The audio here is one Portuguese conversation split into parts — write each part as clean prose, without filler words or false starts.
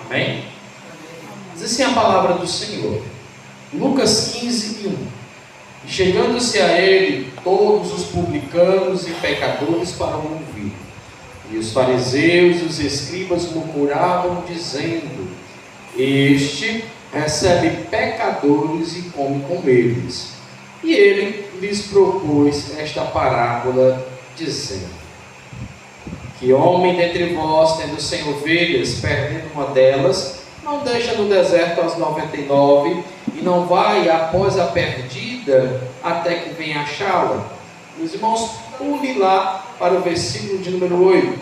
Amém? Diz assim a palavra do Senhor. Lucas 15:1. E chegando-se a ele todos os publicanos e pecadores para o ouvir. E os fariseus e os escribas murmuravam, dizendo: Este recebe pecadores e come com eles. E ele lhes propôs esta parábola, dizendo: Que homem dentre vós, tendo 100 ovelhas, perdendo uma delas, não deixa no deserto as 99 e não vai após a perdida até que venha achá-la? Meus irmãos, pule lá para o versículo de número 8.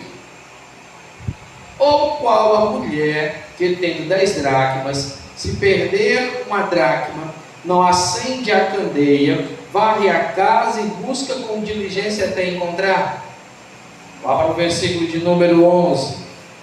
Ou qual a mulher que tendo 10 dracmas, se perder uma dracma, não acende a candeia, varre a casa e busca com diligência até encontrar? Vá para o versículo de número 11.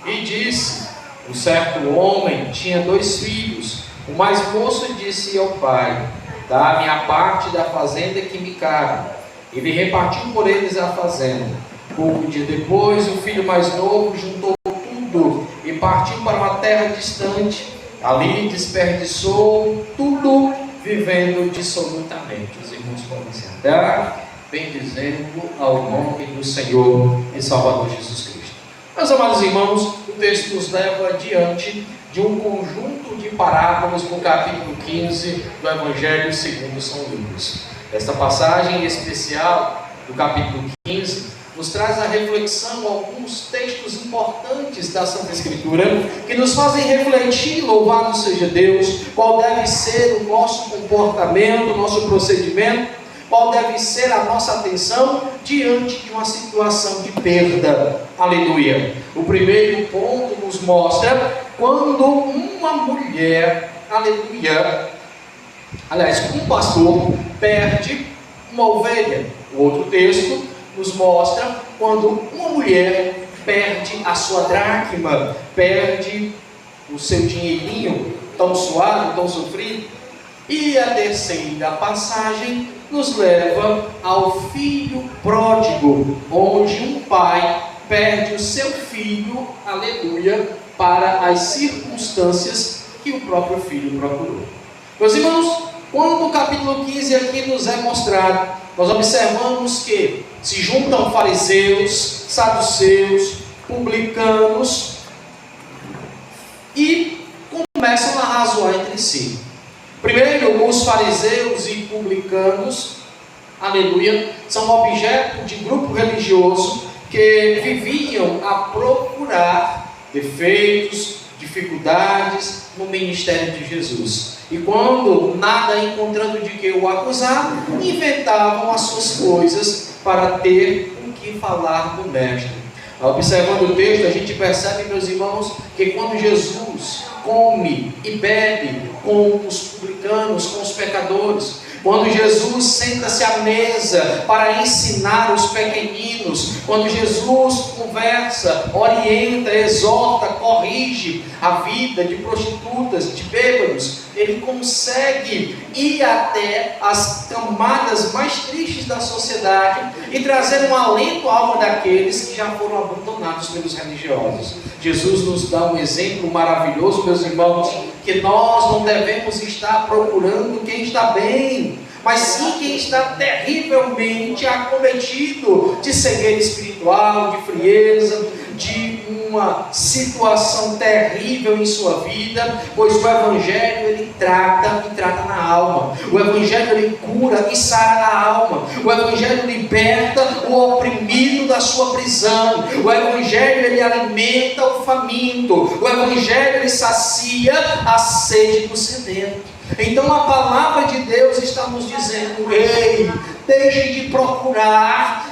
E disse: Um certo homem tinha 2 filhos. O mais moço disse ao pai: Dá-me a parte da fazenda que me cabe. Ele repartiu por eles a fazenda. Pouco dia depois, o filho mais novo juntou tudo e partiu para uma terra distante. Ali desperdiçou tudo, vivendo dissolutamente. Os irmãos podem sentar, bendizendo ao nome do Senhor e Salvador Jesus Cristo. Meus amados irmãos, o texto nos leva adiante de um conjunto de parábolas no capítulo 15 do Evangelho segundo São Lucas. Esta passagem especial do capítulo 15 nos traz a reflexão alguns textos importantes da Santa Escritura que nos fazem refletir, louvado seja Deus, qual deve ser o nosso comportamento, o nosso procedimento, qual deve ser a nossa atenção diante de uma situação de perda. Aleluia! O primeiro ponto nos mostra quando uma mulher, aleluia, aliás, um pastor perde uma ovelha. O outro texto nos mostra quando uma mulher perde a sua dracma, perde o seu dinheirinho tão suado, tão sofrido. E a terceira passagem nos leva ao filho pródigo, onde um pai perde o seu filho, aleluia, para as circunstâncias que o próprio filho procurou. Meus irmãos, quando o capítulo 15 aqui nos é mostrado, nós observamos que se juntam fariseus, saduceus, publicanos e começam a razoar entre si. Primeiro, os fariseus e publicanos, aleluia, são objeto de grupo religioso que viviam a procurar defeitos, dificuldades no ministério de Jesus. E quando nada encontrando de que o acusar, inventavam as suas coisas para ter o que falar do mestre. Observando o texto, a gente percebe, meus irmãos, que quando Jesus come e bebe com os publicanos, com os pecadores, quando Jesus senta-se à mesa para ensinar os pequeninos, quando Jesus conversa, orienta, exorta, corrige a vida de prostitutas, de bêbados, ele consegue ir até as camadas mais tristes da sociedade e trazer um alento à alma daqueles que já foram abandonados pelos religiosos. Jesus nos dá um exemplo maravilhoso, meus irmãos, que nós não devemos estar procurando quem está bem, mas sim quem está terrivelmente acometido de cegueira espiritual, de frieza, de uma situação terrível em sua vida, pois o Evangelho ele trata e trata na alma. O Evangelho ele cura e sara na alma. O Evangelho liberta o oprimido da sua prisão. O Evangelho ele alimenta o faminto. O Evangelho ele sacia a sede do sedento. Então a palavra de Deus está nos dizendo: ei, deixe de procurar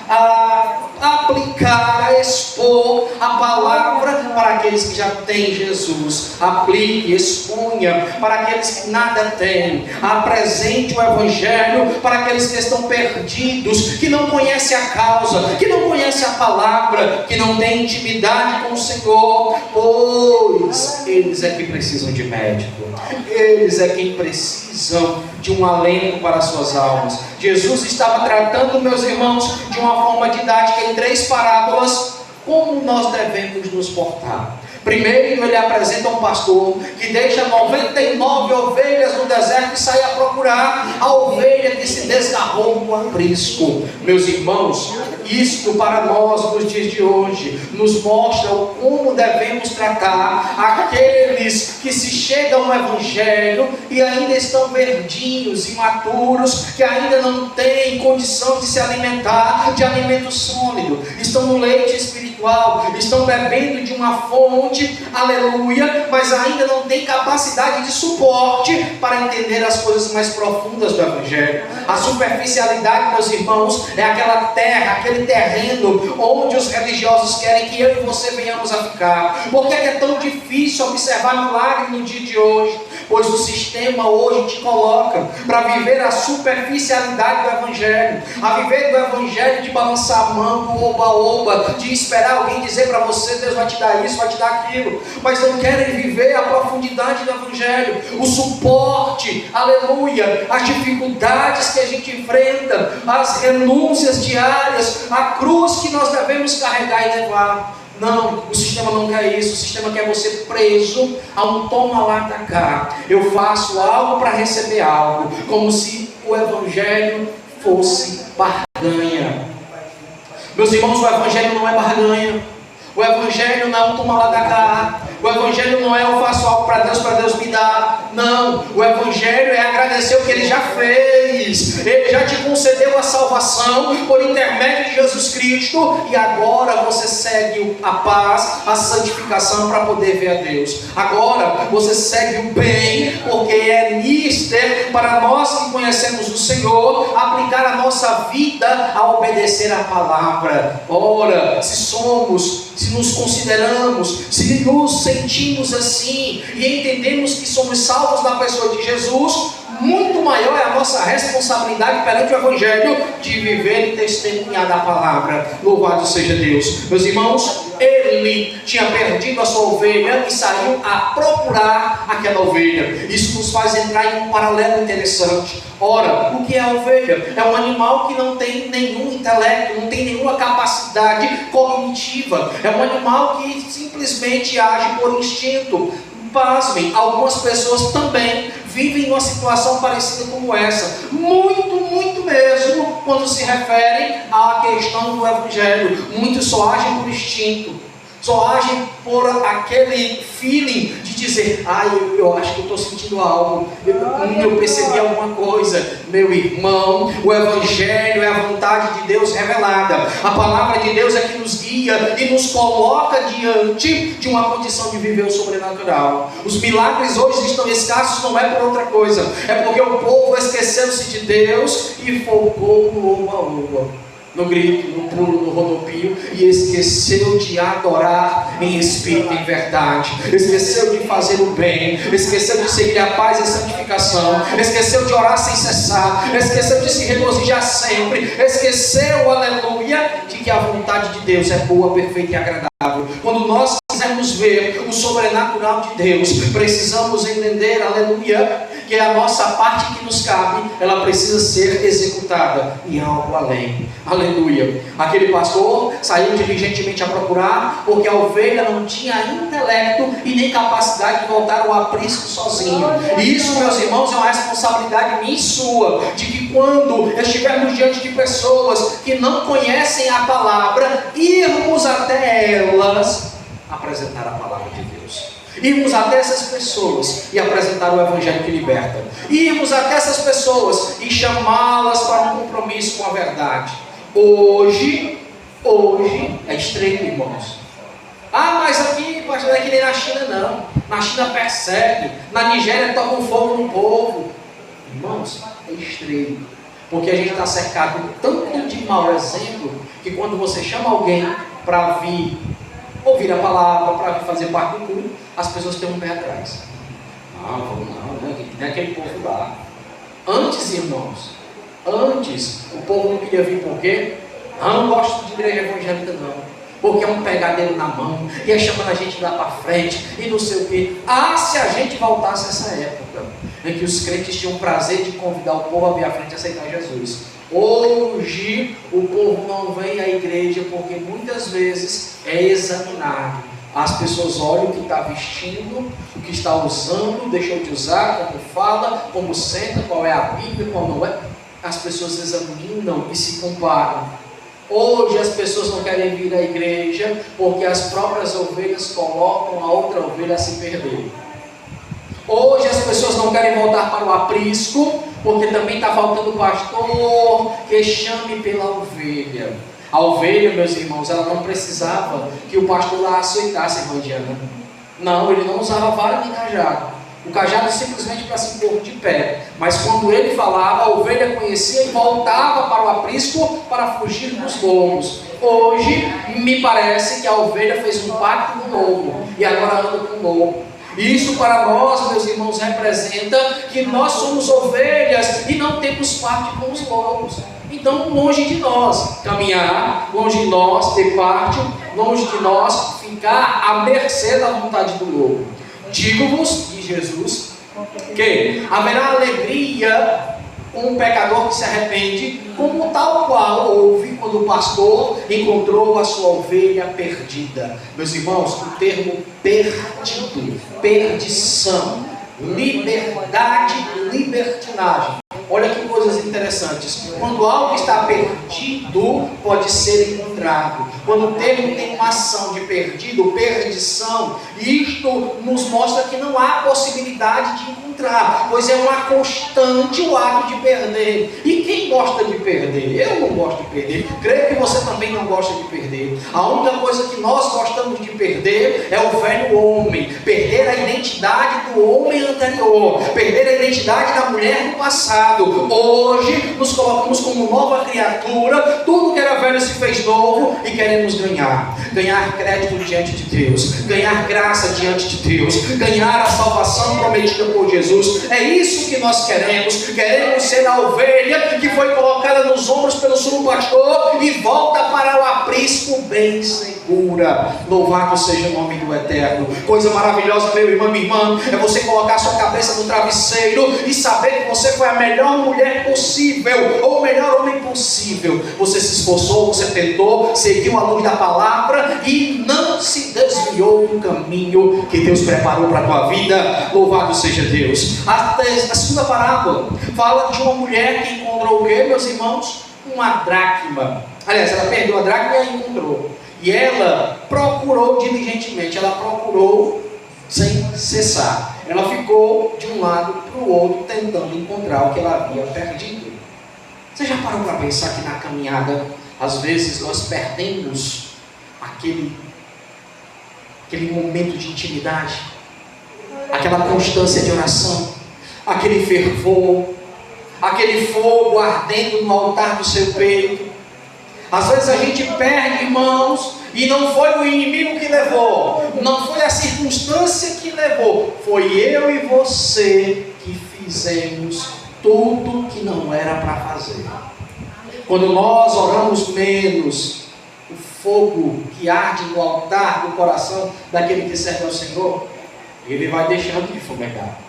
aplicar, expor a palavra para aqueles que já têm Jesus. Aplique, exponha para aqueles que nada têm. Apresente o Evangelho para aqueles que estão perdidos, que não conhecem a causa, que não conhecem a palavra, que não têm intimidade com o Senhor, pois eles é que precisam de médico, eles é quem precisam de um alento para as suas almas. Jesus estava tratando, meus irmãos, de uma forma didática em 3 parábolas, como nós devemos nos portar. Primeiro ele apresenta um pastor que deixa 99 ovelhas no deserto e sai a procurar a ovelha que se desgarrou no aprisco. Meus irmãos, isto para nós nos dias de hoje nos mostra como devemos tratar aqueles que se chegam ao Evangelho e ainda estão verdinhos, imaturos, que ainda não têm condição de se alimentar de alimento sólido, estão no leite espiritual, estão bebendo de uma fonte, aleluia, mas ainda não têm capacidade de suporte para entender as coisas mais profundas do Evangelho. A superficialidade, meus irmãos, é aquela terra, aquele terreno onde os religiosos querem que eu e você venhamos a ficar. Por que é tão difícil observar milagre no dia de hoje? Pois o sistema hoje te coloca para viver a superficialidade do Evangelho, a viver do Evangelho de balançar a mão, do oba-oba, de esperar alguém dizer para você, Deus vai te dar isso, vai te dar aquilo, mas não querem viver a profundidade do Evangelho, o suporte, aleluia, as dificuldades que a gente enfrenta, as renúncias diárias, a cruz que nós devemos carregar e levar. Não, o sistema não quer isso. O sistema quer você preso a um toma lá da cá. Eu faço algo para receber algo, como se o Evangelho fosse barganha. Meus irmãos, o Evangelho não é barganha. O Evangelho não é um toma lá da cá. O Evangelho não é eu faço algo para Deus me dar. Não, o Evangelho é agradecer o que Ele já fez. Ele já te concedeu a salvação por intermédio de Jesus Cristo, e agora você segue a paz, a santificação para poder ver a Deus. Agora você segue o bem, porque é mister para nós que conhecemos o Senhor aplicar a nossa vida a obedecer a palavra. Ora, se nos consideramos, se nos sentimos assim e entendemos que somos salvos na pessoa de Jesus, muito maior é a nossa responsabilidade perante o Evangelho de viver e testemunhar da palavra. Louvado seja Deus. Meus irmãos, ele tinha perdido a sua ovelha e saiu a procurar aquela ovelha. Isso nos faz entrar em um paralelo interessante. Ora, o que é a ovelha? É um animal que não tem nenhum intelecto, não tem nenhuma capacidade cognitiva. É um animal que simplesmente age por instinto. Pasmem, algumas pessoas também vivem uma situação parecida como essa, muito mesmo, quando se referem à questão do Evangelho. Muitos só agem por instinto, só agem por aquele feeling de dizer, eu acho que eu estou sentindo algo, eu percebi alguma coisa. Meu irmão, o Evangelho é a vontade de Deus revelada. A palavra de Deus é que nos guia e nos coloca diante de uma condição de viver o sobrenatural. Os milagres hoje estão escassos, não é por outra coisa, é porque o povo esqueceu-se de Deus e focou no oba-oba, no grito, no pulo, no rodopio, e esqueceu de adorar em espírito e em verdade, esqueceu de fazer o bem, esqueceu de seguir a paz e a santificação, esqueceu de orar sem cessar, esqueceu de se regozijar sempre, esqueceu, aleluia, de que a vontade de Deus é boa, perfeita e agradável. Quando nós quisermos ver o sobrenatural de Deus, precisamos entender, aleluia, que a nossa parte que nos cabe, ela precisa ser executada em algo além. Aleluia. Aquele pastor saiu diligentemente a procurar, porque a ovelha não tinha intelecto e nem capacidade de voltar ao aprisco sozinho. E isso, meus irmãos, é uma responsabilidade minha e sua, de que quando estivermos diante de pessoas que não conhecem a palavra, irmos até elas apresentar a palavra de Deus. Irmos até essas pessoas e apresentar o Evangelho que liberta. Irmos até essas pessoas e chamá-las para um compromisso com a verdade. Hoje é estreito, irmãos. Mas aqui, pastor, não é que nem na China não. Na China persegue, na Nigéria tocam fogo no povo. Irmãos, é estreito. Porque a gente está cercado tanto de mau exemplo, que quando você chama alguém para vir ouvir a palavra, para vir fazer parte do culto, as pessoas têm um pé atrás. Não é aquele povo lá. Antes, irmãos, o povo não queria vir por quê? Não gosto de igreja evangélica não, porque é um pegadeiro na mão, e é chamando a gente lá para frente, e não sei o quê. Se a gente voltasse a essa época, em que os crentes tinham o prazer de convidar o povo a vir à frente e aceitar Jesus. Hoje, o povo não vem à igreja porque muitas vezes é examinado As pessoas olham o que está vestindo, o que está usando, deixou de usar, como fala, como senta, qual é a Bíblia, qual não é. As pessoas examinam e se comparam. Hoje as pessoas não querem vir à igreja porque as próprias ovelhas colocam a outra ovelha a se perder. Hoje as pessoas não querem voltar para o aprisco porque também está faltando pastor que chame pela ovelha. A ovelha, meus irmãos, ela não precisava que o pastor a açoitasse, irmã Diana. Não, ele não usava vara nem cajado. O cajado simplesmente para se pôr de pé. Mas quando ele falava, a ovelha conhecia e voltava para o aprisco para fugir dos lobos. Hoje, me parece que a ovelha fez um pacto com o lobo e agora anda com o lobo. Isso para nós, meus irmãos, representa que nós somos ovelhas e não temos parte com os lobos. Então, longe de nós caminhar, longe de nós ter parte, longe de nós ficar à mercê da vontade do lobo. Digo-vos, diz Jesus, que haverá alegria com um pecador que se arrepende, como tal qual houve quando o pastor encontrou a sua ovelha perdida. Meus irmãos, o termo perdido, perdição, liberdade, libertinagem. Olha que coisas interessantes. Quando algo está perdido, pode ser encontrado. Quando o termo tem uma ação de perdido, perdição, isto nos mostra que não há possibilidade de encontrar, pois é uma constante o ato de perder. E quem gosta de perder? Eu não gosto de perder. Creio que você também não gosta de perder. A única coisa que nós gostamos de perder é o velho homem. Perder a identidade do homem anterior. Perder a identidade da mulher do passado. Hoje nos colocamos como nova criatura. Tudo que era velho se fez novo e queremos ganhar crédito diante de Deus, ganhar graça diante de Deus, ganhar a salvação prometida por Jesus. É isso que nós queremos ser a ovelha que foi colocada nos ombros pelo sumo pastor e volta para o aprisco bem segura. Louvado seja o nome do Eterno. Coisa maravilhosa, meu irmão, minha irmã, é você colocar sua cabeça no travesseiro e saber que você foi a melhor mulher possível, ou o melhor homem possível. Você se esforçou, você tentou, seguiu a luz da palavra e não se desviou do caminho que Deus preparou para a tua vida. Louvado seja Deus. A segunda parábola fala de uma mulher que encontrou o quê, meus irmãos? Uma dracma. Aliás, ela perdeu a dracma e a encontrou. E ela procurou diligentemente, ela procurou sem cessar. Ela ficou de um lado para o outro tentando encontrar o que ela havia perdido. Você já parou para pensar que na caminhada, às vezes nós perdemos aquele momento de intimidade, aquela constância de oração, aquele fervor, aquele fogo ardendo no altar do seu peito. Às vezes a gente perde, irmãos, e não foi o inimigo que levou, não foi a circunstância que levou, foi eu e você que fizemos tudo que não era para fazer. Quando nós oramos menos, o fogo que arde no altar do coração daquele que serve ao Senhor, ele vai deixando de fumegar.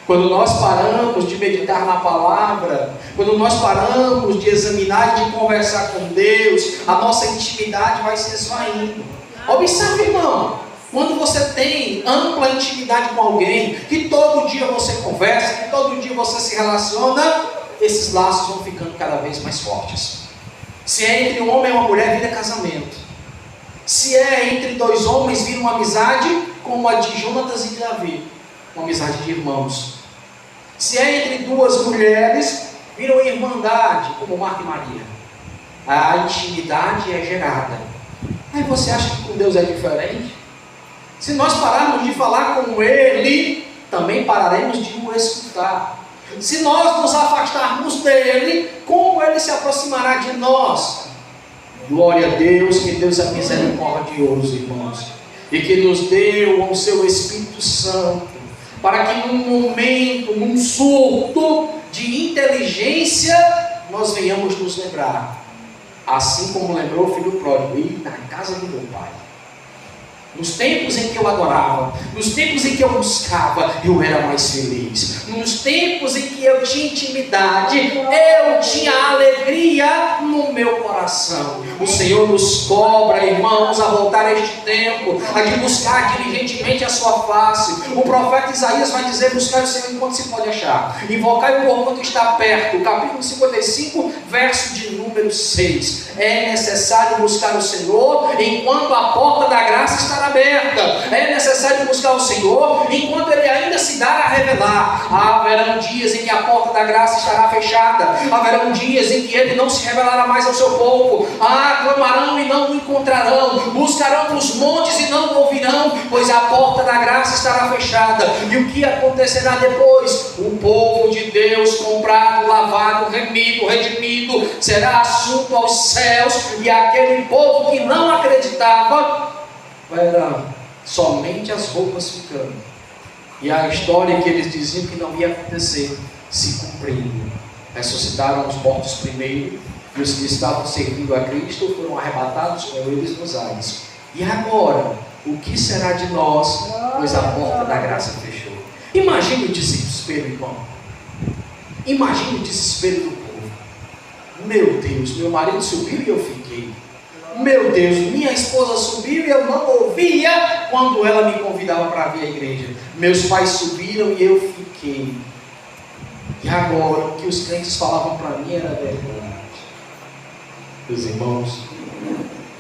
Quando nós paramos de meditar na palavra, quando nós paramos de examinar e de conversar com Deus, a nossa intimidade vai se esvaindo. Observe, irmão, quando você tem ampla intimidade com alguém, que todo dia você conversa, que todo dia você se relaciona, esses laços vão ficando cada vez mais fortes. Se é entre um homem e uma mulher, vira casamento. Se é entre dois homens, vira uma amizade como a de Jonatas e de Davi, uma amizade de irmãos. Se é entre duas mulheres, vira uma irmandade, como Marta e Maria. A intimidade é gerada. Aí você acha que com Deus é diferente? Se nós pararmos de falar com Ele, também pararemos de o escutar. Se nós nos afastarmos dEle, como Ele se aproximará de nós? Glória a Deus, que Deus é misericordioso, irmãos, e que nos deu o seu Espírito Santo, para que num momento, num surto de inteligência, nós venhamos nos lembrar, assim como lembrou o filho pródigo, ir na casa do meu pai. Nos tempos em que eu adorava, nos tempos em que eu buscava, eu era mais feliz. Nos tempos em que eu tinha intimidade, eu tinha alegria no meu coração. O Senhor nos cobra, irmãos, a voltar a este tempo, a de buscar diligentemente a sua face. O profeta Isaías vai dizer: buscar o Senhor enquanto se pode achar, invocar o enquanto está perto. Capítulo 55, verso de número 6. É necessário buscar o Senhor enquanto a porta da graça estará aberta. É necessário buscar o Senhor enquanto Ele ainda se dá a revelar. Haverão dias em que a porta da graça estará fechada. Haverão dias em que Ele não se revelará mais ao seu povo. Clamarão e não o encontrarão. Buscarão nos montes e não o ouvirão, pois a porta da graça estará fechada. E o que acontecerá depois? O povo de Deus, comprado, lavado, remido, redimido, será assunto aos céus. E aquele povo que não acreditava, era somente as roupas ficando, e a história que eles diziam que não ia acontecer se cumprindo. Ressuscitaram os mortos primeiro, e os que estavam servindo a Cristo foram arrebatados com eles nos ares. E agora, o que será de nós? Pois a porta da graça fechou. Imagine o desespero, irmão. Imagine o desespero do povo. Meu Deus, meu marido subiu e eu fiquei. Meu Deus, minha esposa subiu e eu não ouvia quando ela me convidava para vir à igreja. Meus pais subiram e eu fiquei. E agora, o que os crentes falavam para mim era verdade. Meus irmãos,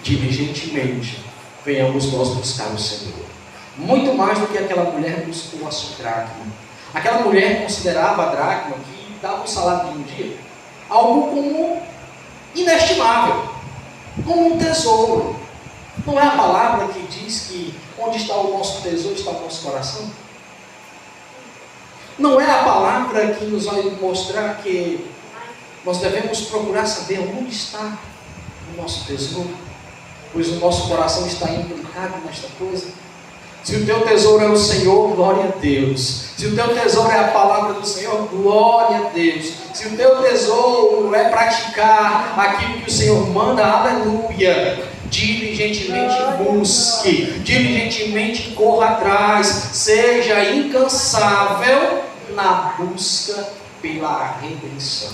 diligentemente, venhamos nós buscar o Senhor. Muito mais do que aquela mulher buscou a sua dracma. Aquela mulher considerava a dracma, que dava um salário de um dia, algo como inestimável, como um tesouro. Não é a palavra que diz que onde está o nosso tesouro está o nosso coração? Não é a palavra que nos vai mostrar que nós devemos procurar saber onde está o nosso tesouro, pois o nosso coração está implicado nesta coisa? Se o teu tesouro é o Senhor, glória a Deus. Se o teu tesouro é a palavra do Senhor, glória a Deus. Se o teu tesouro é praticar aquilo que o Senhor manda, aleluia. Diligentemente busque, diligentemente corra atrás, seja incansável na busca pela redenção.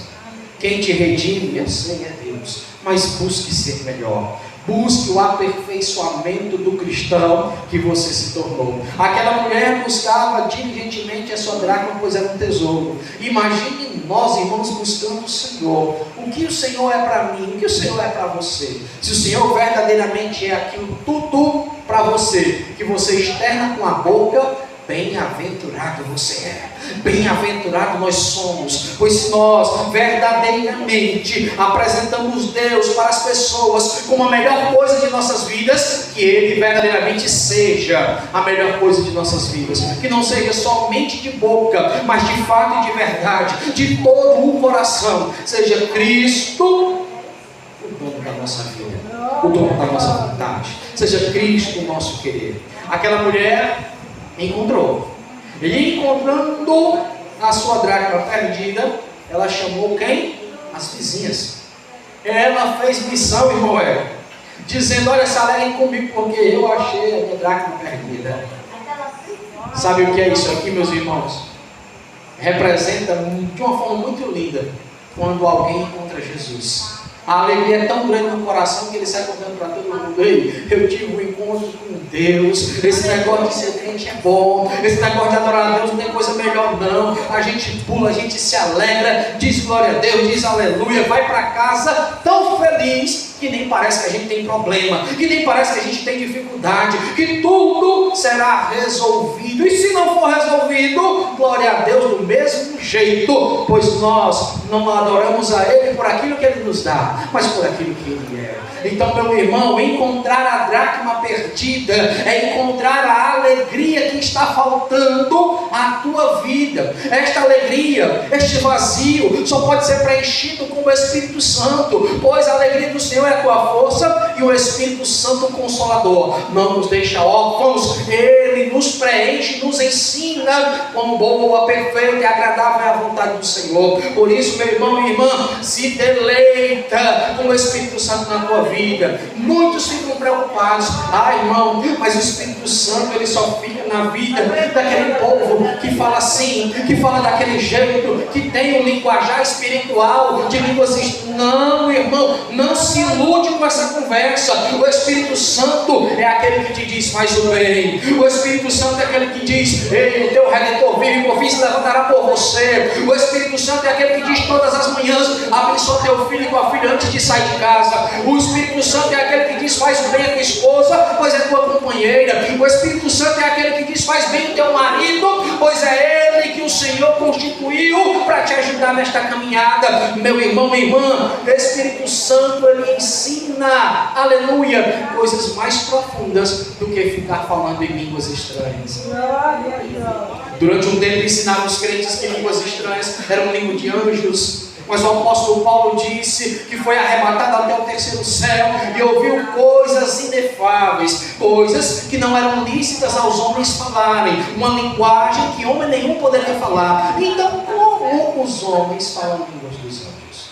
Quem te redime, eu sei, é Deus, mas busque ser melhor. Busque o aperfeiçoamento do cristão que você se tornou. Aquela mulher buscava diligentemente a sua dracma, pois era um tesouro. Imagine nós, irmãos, buscando o Senhor. O que o Senhor é para mim? O que o Senhor é para você? Se o Senhor verdadeiramente é aquilo tudo para você, que você externa com a boca, bem-aventurado você é, bem-aventurado nós somos, pois se nós verdadeiramente apresentamos Deus para as pessoas como a melhor coisa de nossas vidas, que Ele verdadeiramente seja a melhor coisa de nossas vidas, que não seja somente de boca, mas de fato e de verdade, de todo o coração, seja Cristo o dono da nossa vida, o dono da nossa vontade, seja Cristo o nosso querer. Aquela mulher encontrou, e encontrando a sua dracma perdida, ela chamou quem? As vizinhas. Ela fez missão, irmão, dizendo: olha, se alegrem comigo, porque eu achei a minha dracma perdida. Sabe o que é isso aqui, meus irmãos? Representa de uma forma muito linda quando alguém encontra Jesus. A alegria é tão grande no coração que ele sai contando para todo mundo: ei, eu tive um encontro com Deus, esse negócio de ser crente é bom, esse negócio de adorar a Deus não tem coisa melhor não. A gente pula, a gente se alegra, diz glória a Deus, diz aleluia, vai para casa tão feliz que nem parece que a gente tem problema, que nem parece que a gente tem dificuldade, que tudo será resolvido. E se não for resolvido, glória a Deus do mesmo jeito, pois nós não adoramos a Ele por aquilo que Ele nos dá, mas por aquilo que Ele é. Então, meu irmão, encontrar a dracma perdida é encontrar a alegria que está faltando à tua vida. Esta alegria, este vazio, só pode ser preenchido com o Espírito Santo, pois a alegria do Senhor é a tua força, e o Espírito Santo Consolador não nos deixa órfãos. Ele Ele nos preenche, nos ensina quão boa, perfeita e agradável é a vontade do Senhor. Por isso, meu irmão e irmã, se deleita com o Espírito Santo na tua vida. Muitos ficam preocupados: irmão, mas o Espírito Santo ele só fica na vida daquele povo que fala assim, que fala daquele jeito, que tem um linguajar espiritual de línguas. Não, irmão, não se ilude com essa conversa. O Espírito Santo é aquele que te diz: faz o bem. O Espírito Santo é aquele que diz: ei, o teu Redentor vive e por fim se levantará por você. O Espírito Santo é aquele que diz todas as manhãs: abençoa teu filho e tua filha antes de sair de casa. O Espírito Santo é aquele que diz: faz o bem a tua esposa, pois é tua companheira. O Espírito Santo é aquele que diz: faz bem o teu marido, pois é ele que o Senhor constituiu para te ajudar nesta caminhada. Meu irmão, minha irmã, o Espírito Santo ele ensina, aleluia, coisas mais profundas do que ficar falando em línguas estranhas. Durante um tempo ensinaram os crentes que línguas estranhas eram língua de anjos. Mas o apóstolo Paulo disse que foi arrebatado até o terceiro céu e ouviu coisas inefáveis, coisas que não eram lícitas aos homens falarem, uma linguagem que homem nenhum poderia falar. Então, como os homens falam línguas dos anjos?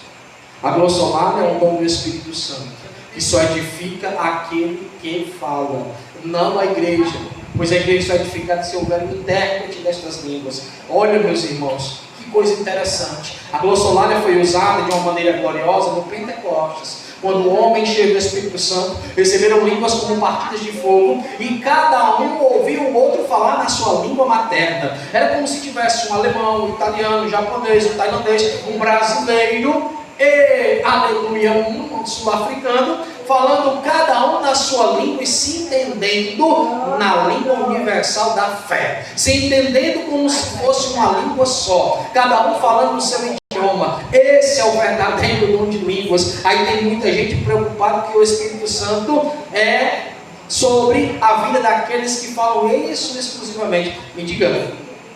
A glossolada é um dom do Espírito Santo, que só edifica aquele que fala, não a igreja, pois a igreja só é edificada se houver um intérprete destas línguas. Olha, meus irmãos, que coisa interessante. A glossolalia foi usada de uma maneira gloriosa no Pentecostes, quando o homem cheio do Espírito Santo receberam línguas como partidas de fogo e cada um ouvia o outro falar na sua língua materna. Era como se tivesse um alemão, um italiano, um japonês, um tailandês, um brasileiro e, aleluia, um sul-africano, falando cada um na sua língua e se entendendo na língua universal da fé, se entendendo como se fosse uma língua só, cada um falando o seu idioma. Esse é o verdadeiro dom de línguas. Aí tem muita gente preocupada que o Espírito Santo é sobre a vida daqueles que falam isso exclusivamente. Me diga,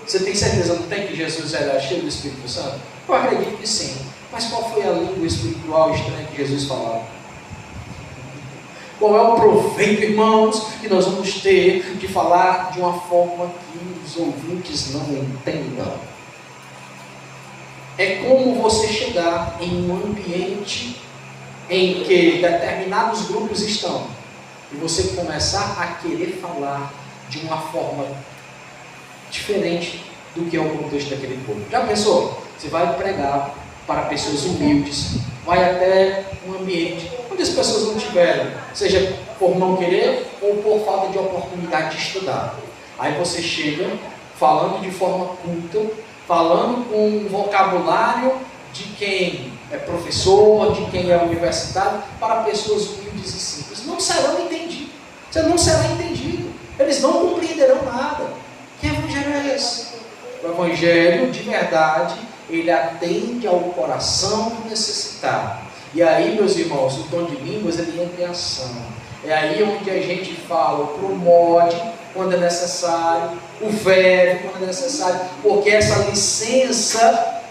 você tem certeza, não tem, que Jesus era cheio do Espírito Santo? Eu acredito que sim. Mas qual foi a língua espiritual estranha que Jesus falava? Qual é o proveito, irmãos, que nós vamos ter de falar de uma forma que os ouvintes não entendam? É como você chegar em um ambiente em que determinados grupos estão e você começar a querer falar de uma forma diferente do que é o contexto daquele povo. Já pensou? Você vai pregar para pessoas humildes, vai até um ambiente onde as pessoas não tiveram, seja por não querer ou por falta de oportunidade de estudar. Aí você chega falando de forma culta, falando com um vocabulário de quem é professor, de quem é universitário, para pessoas humildes e simples. Não serão entendidos. Você não será entendido. Eles não compreenderão nada. Que evangelho é esse? O evangelho de verdade, ele atende ao coração do necessitado. E aí, meus irmãos, o dom de línguas ele entra em ação. É aí onde a gente fala o promode quando é necessário, o verbo quando é necessário, porque essa licença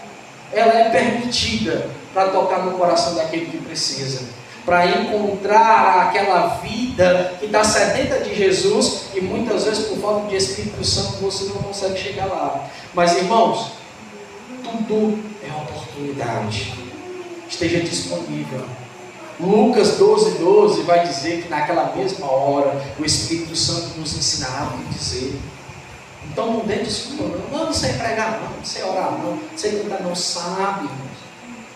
ela é permitida para tocar no coração daquele que precisa, para encontrar aquela vida que está sedenta de Jesus e muitas vezes por falta de Espírito Santo você não consegue chegar lá. Mas, irmãos, tudo é oportunidade. Esteja disponível. Lucas 12:12 vai dizer que naquela mesma hora o Espírito Santo nos ensinará o que dizer. Então não dê desculpa, não sei pregar, não sei orar, não sei cantar, não sabe,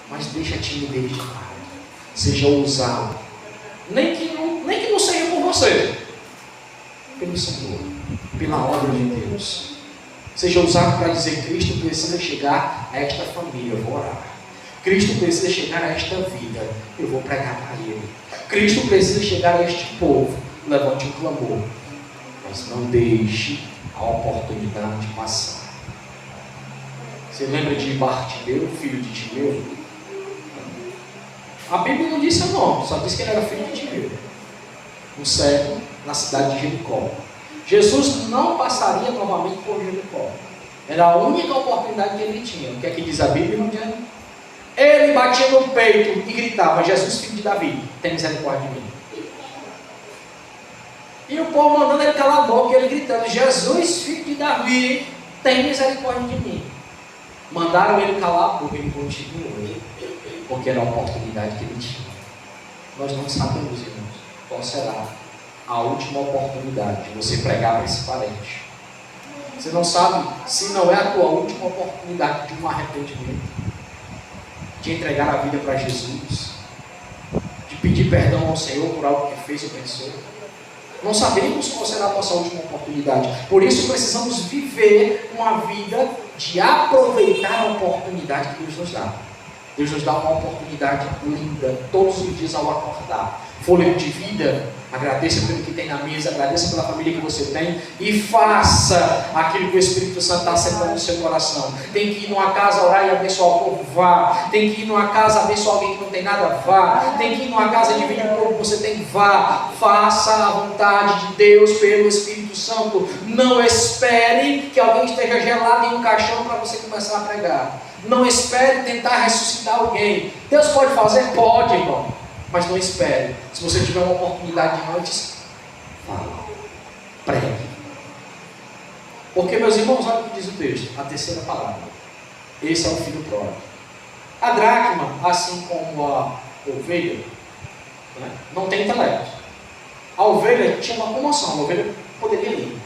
mas deixa a timidez de lado. Seja ousado. Nem que não seja por você, pelo Senhor, pela obra de Deus. Seja ousado para dizer: Cristo precisa chegar a esta família, eu vou orar. Cristo precisa chegar a esta vida, eu vou pregar para Ele. Cristo precisa chegar a este povo, levante um clamor. Mas não deixe a oportunidade passar. Você lembra de Bartimeu, filho de Timeu? A Bíblia não disse o nome, só diz que ele era filho de Timeu, um cego na cidade de Jericó. Jesus não passaria novamente por Jericó. Era a única oportunidade que ele tinha. O que é que diz a Bíblia? Não diz. Ele batia no peito e gritava: Jesus, filho de Davi, tem misericórdia de mim. E o povo mandando ele calar a boca, e ele gritando: Jesus, filho de Davi, tem misericórdia de mim. Mandaram ele calar a boca, ele continuou, porque era a oportunidade que ele tinha. Nós não sabemos, irmãos, qual será a última oportunidade de você pregar para esse parente. Você não sabe se não é a tua última oportunidade de um arrependimento, de entregar a vida para Jesus, de pedir perdão ao Senhor por algo que fez ou pensou. Não sabemos qual será a nossa última oportunidade. Por isso precisamos viver uma vida de aproveitar a oportunidade que Deus nos dá. Deus nos dá uma oportunidade linda todos os dias ao acordar. Fôlego de vida, agradeça pelo que tem na mesa, agradeça pela família que você tem e faça aquilo que o Espírito Santo está sembrando no seu coração. Tem que ir numa casa orar e abençoar o povo, vá. Tem que ir numa casa abençoar alguém que não tem nada, vá. Tem que ir numa casa dividir o povo que você tem, vá. Faça a vontade de Deus pelo Espírito Santo. Não espere que alguém esteja gelado em um caixão para você começar a pregar. Não espere tentar ressuscitar alguém. Deus pode fazer? Pode, irmão. Mas não espere. Se você tiver uma oportunidade antes, fala, pregue. Porque, meus irmãos, olha o que diz o texto, a terceira palavra. Esse é o filho pródigo. A dracma, assim como a ovelha, né, não tem intelecto. A ovelha tinha uma comoção, a ovelha poderia ir.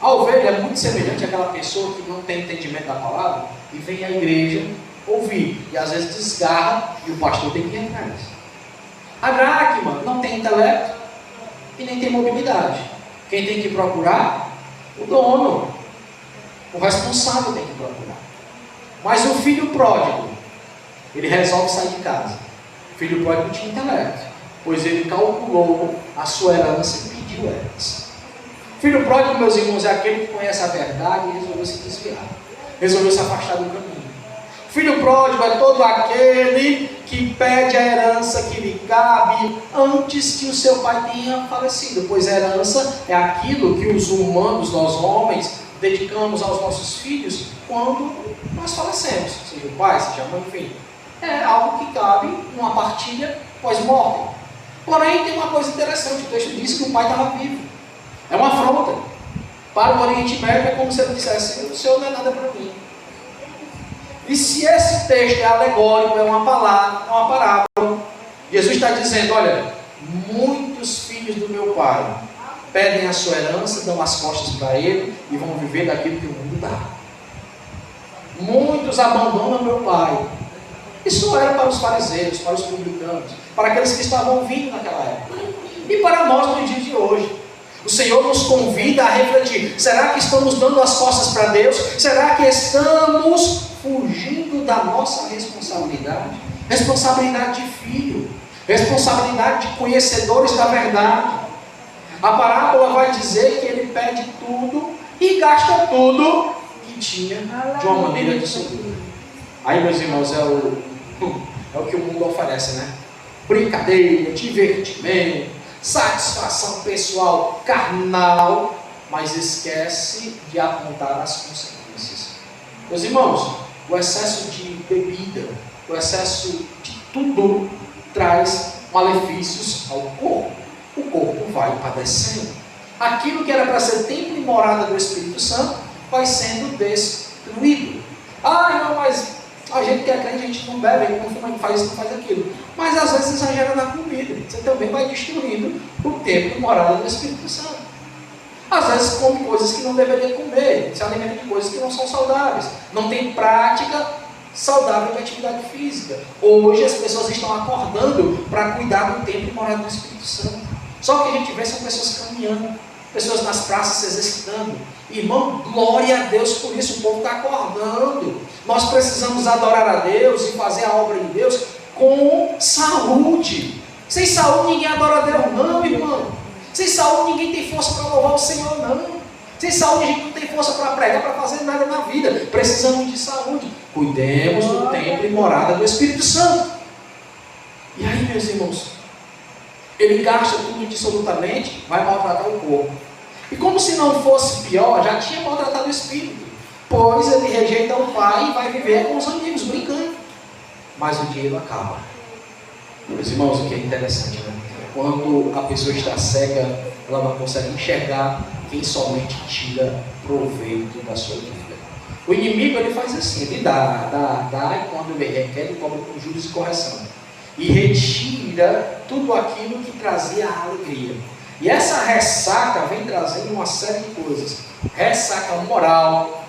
A ovelha é muito semelhante àquela pessoa que não tem entendimento da palavra e vem à igreja ouvir, e às vezes desgarra e o pastor tem que ir atrás. A dracma não tem intelecto e nem tem mobilidade. Quem tem que procurar? O dono. O responsável tem que procurar. Mas o filho pródigo, ele resolve sair de casa. O filho pródigo tinha intelecto, pois ele calculou a sua herança e pediu herança. Filho pródigo, meus irmãos, é aquele que conhece a verdade e resolveu se desviar. Resolveu se afastar do caminho. Filho pródigo é todo aquele que pede a herança que lhe cabe antes que o seu pai tenha falecido, pois a herança é aquilo que os humanos, nós homens, dedicamos aos nossos filhos quando nós falecemos, seja o pai, seja a mãe, enfim. É algo que cabe numa partilha pós-morte. Porém, tem uma coisa interessante, o texto diz que o pai estava vivo. É uma afronta. Para o Oriente Médio é como se ele dissesse: o Senhor não é nada para mim. E se esse texto é alegórico, é uma parábola, Jesus está dizendo: olha, muitos filhos do meu pai pedem a sua herança, dão as costas para ele e vão viver daquilo que o mundo dá. Muitos abandonam meu pai. Isso era para os fariseus, para os publicanos, para aqueles que estavam vindo naquela época. E para nós no dia de hoje. O Senhor nos convida a refletir: será que estamos dando as costas para Deus? Será que estamos fugindo da nossa responsabilidade? Responsabilidade de filho, responsabilidade de conhecedores da verdade. A parábola vai dizer que ele pede tudo e gasta tudo que tinha de uma maneira dissoluta. Aí, meus irmãos, é o que o mundo oferece, né? Brincadeira, divertimento, satisfação pessoal, carnal, mas esquece de apontar as consequências. Meus irmãos, o excesso de bebida, o excesso de tudo traz malefícios ao corpo. O corpo vai padecendo. Aquilo que era para ser templo e morada do Espírito Santo vai sendo destruído. Ah, não, mas a gente que é crente, a gente não bebe, a gente não fuma, não faz isso, não faz aquilo. Mas às vezes exagera na comida. Você também vai destruindo o templo e morada do Espírito Santo. Às vezes come coisas que não deveria comer, se alimenta de coisas que não são saudáveis. Não tem prática saudável de atividade física. Hoje as pessoas estão acordando para cuidar do templo e morada do Espírito Santo. Só que a gente vê são pessoas caminhando, pessoas nas praças se exercitando. Irmão, glória a Deus por isso, o povo está acordando. Nós precisamos adorar a Deus e fazer a obra de Deus com saúde. Sem saúde ninguém adora a Deus não, irmão. Sem saúde ninguém tem força para louvar o Senhor não. Sem saúde a gente não tem força para pregar, para fazer nada na vida. Precisamos de saúde. Cuidemos do templo e morada do Espírito Santo. E aí, meus irmãos, ele gasta tudo indissolutamente, vai maltratar o corpo. E como se não fosse pior, já tinha maltratado o espírito, pois ele rejeita o pai e vai viver com os amigos, brincando. Mas o dinheiro acaba. Meus irmãos, o que é interessante, né? Quando a pessoa está cega, ela não consegue enxergar quem somente tira proveito da sua vida. O inimigo, ele faz assim, ele dá, e quando ele requer, ele cobra com juros e correção. E retira tudo aquilo que trazia a alegria. E essa ressaca vem trazendo uma série de coisas. Ressaca moral,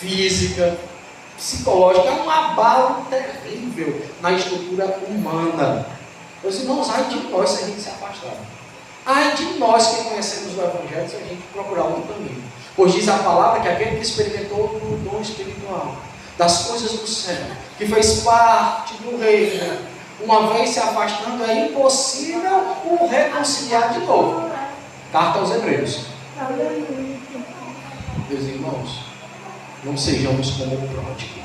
física, psicológica, é um abalo terrível na estrutura humana. Meus irmãos, ai de nós se a gente se afastar. Ai de nós que conhecemos o Evangelho se a gente procurar outro caminho. Pois diz a palavra que aquele que experimentou o dom espiritual, das coisas do céu, que fez parte do reino, uma vez se afastando, é impossível o reconciliar de novo. Carta aos Hebreus. Meus irmãos, não sejamos como o pródigo.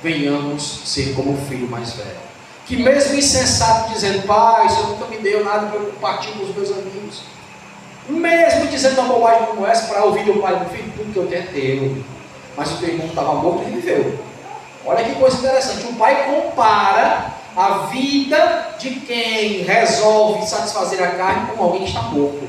Venhamos ser como o filho mais velho. Que mesmo insensato dizendo, pai, o Senhor nunca me deu nada para eu compartilhar com os meus amigos. Mesmo dizendo uma bobagem como essa, para ouvir do pai do filho, tudo que eu tenho é teu. Mas o teu irmão estava morto e viveu. Olha que coisa interessante. O pai compara a vida de quem resolve satisfazer a carne como alguém que está morto.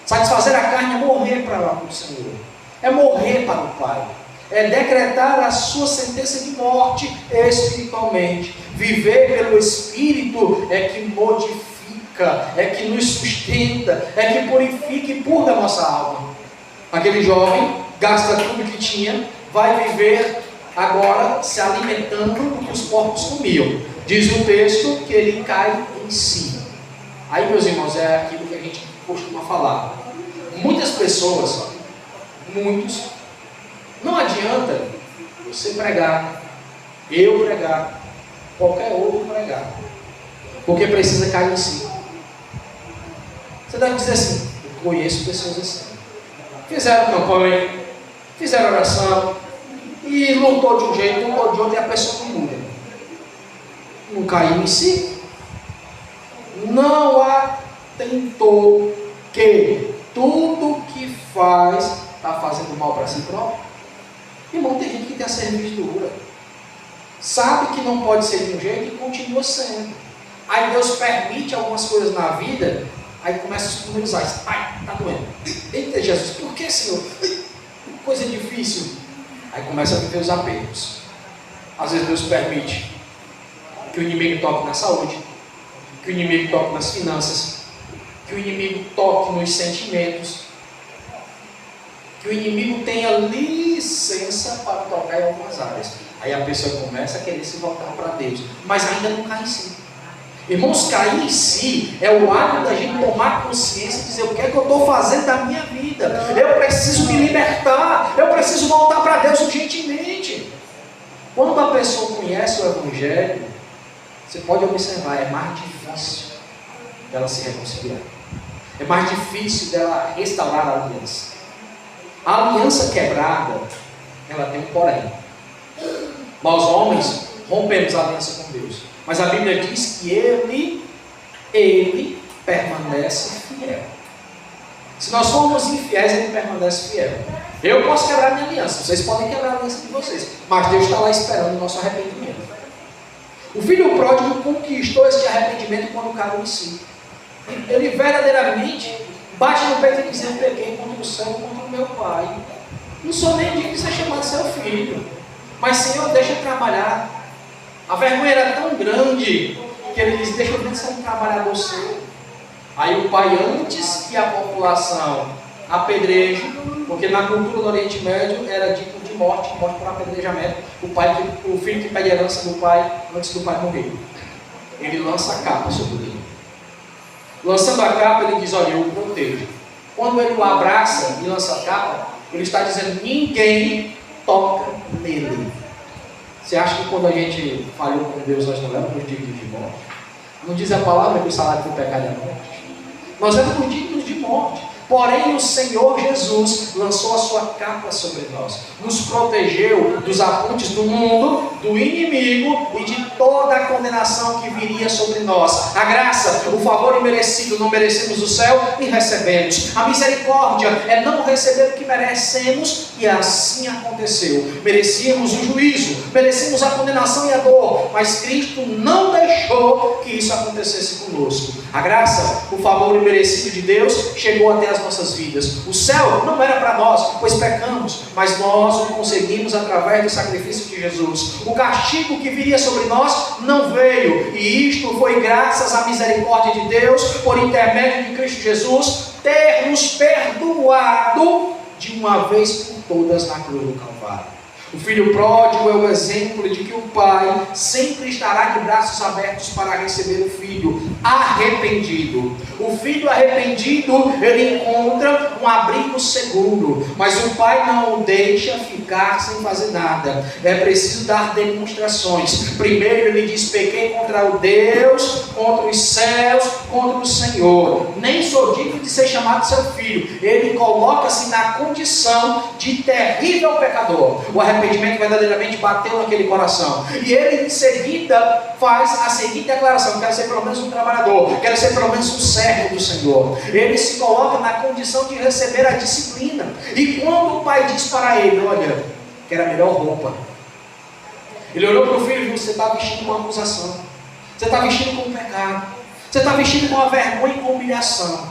Satisfazer a carne é morrer para o Senhor. É morrer para o Pai. É decretar a sua sentença de morte espiritualmente. Viver pelo Espírito é que modifica, é que nos sustenta, é que purifica e purga a nossa alma. Aquele jovem gasta tudo que tinha, vai viver agora se alimentando do que os porcos comiam. Diz o texto que ele cai em si. Aí, meus irmãos, é aquilo que a gente costuma falar. Muitas pessoas, muitos, não adianta você pregar, eu pregar, qualquer outro pregar, porque precisa cair em si. Você deve dizer assim, eu conheço pessoas assim. Fizeram campanha, fizeram oração, e lutou de um jeito, lutou de outro, e a pessoa não muda. Não caiu em si. Não atentou que tudo que faz está fazendo mal para si próprio. Irmão, tem gente que tem a servidura, sabe que não pode ser de um jeito e continua sendo. Aí Deus permite algumas coisas na vida, aí começa a escrutinizar. Ai, está doendo. Eita Jesus, por que, Senhor? Coisa difícil. Aí começa a viver os apertos. Às vezes Deus permite que o inimigo toque na saúde, que o inimigo toque nas finanças, que o inimigo toque nos sentimentos, que o inimigo tenha licença para tocar em algumas áreas. Aí a pessoa começa a querer se voltar para Deus, mas ainda não cai em si. Irmãos, cair em si é o ato da gente tomar consciência e dizer o que é que eu estou fazendo da minha vida. Eu preciso me libertar, eu preciso voltar para Deus urgentemente. Quando a pessoa conhece o Evangelho, você pode observar, é mais difícil dela se reconciliar. É mais difícil dela restaurar a aliança. A aliança quebrada, ela tem um porém. Nós homens rompemos a aliança com Deus. Mas a Bíblia diz que Ele permanece fiel. Se nós formos infiéis, Ele permanece fiel. Eu posso quebrar minha aliança, vocês podem quebrar a aliança de vocês, mas Deus está lá esperando o nosso arrependimento. O filho pródigo conquistou esse arrependimento quando caiu em si. Ele verdadeiramente bate no peito e diz: eu pequei contra o céu, contra o meu pai. Não sou nem digno de ser chamado seu filho, mas Senhor, deixa eu trabalhar. A vergonha era tão grande que ele disse: deixa eu ver se é um trabalhador seu. Aí o pai, antes que a população apedreje, porque na cultura do Oriente Médio era dito de morte por apedrejamento, o filho que pede herança do pai antes do pai morrer, ele lança a capa sobre ele. Lançando a capa, ele diz: olha, eu o protejo. Quando ele o abraça e lança a capa, ele está dizendo: ninguém toca nele. Você acha que quando a gente falhou com Deus, nós não éramos dignos de morte? Não diz a palavra que o salário do pecado é a morte? Nós éramos dignos de morte. Porém o Senhor Jesus lançou a sua capa sobre nós, nos protegeu dos apuntes do mundo, do inimigo e de toda a condenação que viria sobre nós. A graça, o favor imerecido, não merecemos o céu e recebemos. A misericórdia é não receber o que merecemos e assim aconteceu. Merecíamos o juízo, merecíamos a condenação e a dor, mas Cristo não deixou que isso acontecesse conosco. A graça, o favor imerecido de Deus chegou até as nossas vidas. O céu não era para nós, pois pecamos, mas nós o conseguimos através do sacrifício de Jesus. O castigo que viria sobre nós não veio, e isto foi graças à misericórdia de Deus, por intermédio de Cristo Jesus, ter nos perdoado de uma vez por todas na cruz do Calvário. O filho pródigo é o exemplo de que o pai sempre estará de braços abertos para receber o filho arrependido. O filho arrependido, ele encontra um abrigo seguro, mas o pai não o deixa ficar sem fazer nada. É preciso dar demonstrações. Primeiro ele diz: pequei contra o Deus, contra os céus, contra o Senhor. Nem sou digno de ser chamado seu filho. Ele coloca-se na condição de terrível pecador. O arrependimento verdadeiramente bateu naquele coração. E ele em seguida faz a seguinte declaração: quero ser pelo menos um trabalhador, quero ser pelo menos um servo do Senhor. Ele se coloca na condição de receber a disciplina. E quando o pai diz para ele: olha, quero a melhor roupa, ele olhou para o filho e disse: você está vestindo com acusação, você está vestindo com pecado, você está vestindo com a vergonha e com humilhação.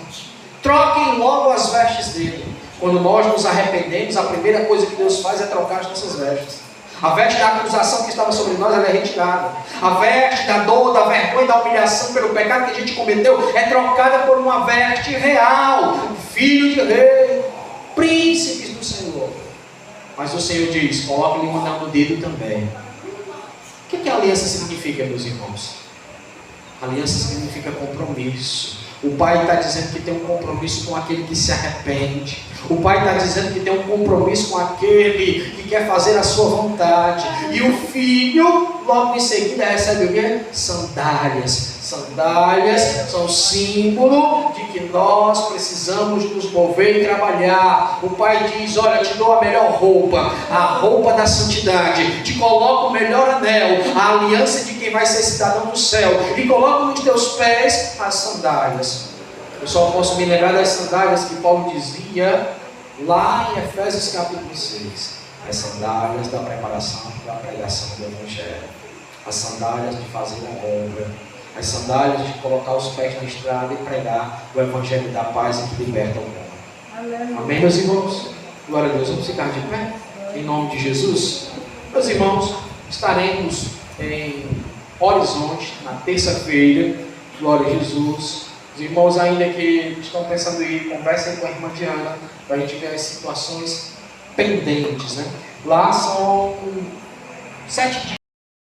Troquem logo as vestes dele. Quando nós nos arrependemos, a primeira coisa que Deus faz é trocar as nossas vestes. A veste da acusação que estava sobre nós, ela é retirada. A veste da dor, da vergonha e da humilhação pelo pecado que a gente cometeu é trocada por uma veste real. Filho de rei, príncipes do Senhor. Mas o Senhor diz: coloque-lhe um anel no dedo também. O que a aliança significa, meus irmãos? Aliança significa compromisso. O pai está dizendo que tem um compromisso com aquele que se arrepende. O pai está dizendo que tem um compromisso com aquele que quer fazer a sua vontade. E o filho, logo em seguida, recebe o quê? Sandálias. Sandálias são símbolo de que nós precisamos nos mover e trabalhar. O pai diz: olha, te dou a melhor roupa, a roupa da santidade, te coloco o melhor anel, a aliança de quem vai ser cidadão do céu, e coloco nos teus pés as sandálias. Eu só posso me lembrar das sandálias que Paulo dizia lá em Efésios capítulo 6. As sandálias da preparação para a pregação do Evangelho, as sandálias de fazer a obra, as sandálias de colocar os pés na estrada e pregar o Evangelho da paz e que liberta o homem. Amém, meus irmãos? Glória a Deus. Vamos ficar de pé em nome de Jesus. Meus irmãos, estaremos em Horizonte na terça-feira. Glória a Jesus. Os irmãos ainda que estão pensando em ir, conversem com a irmã Diana para a gente ver as situações pendentes, né? Lá são 7 dias.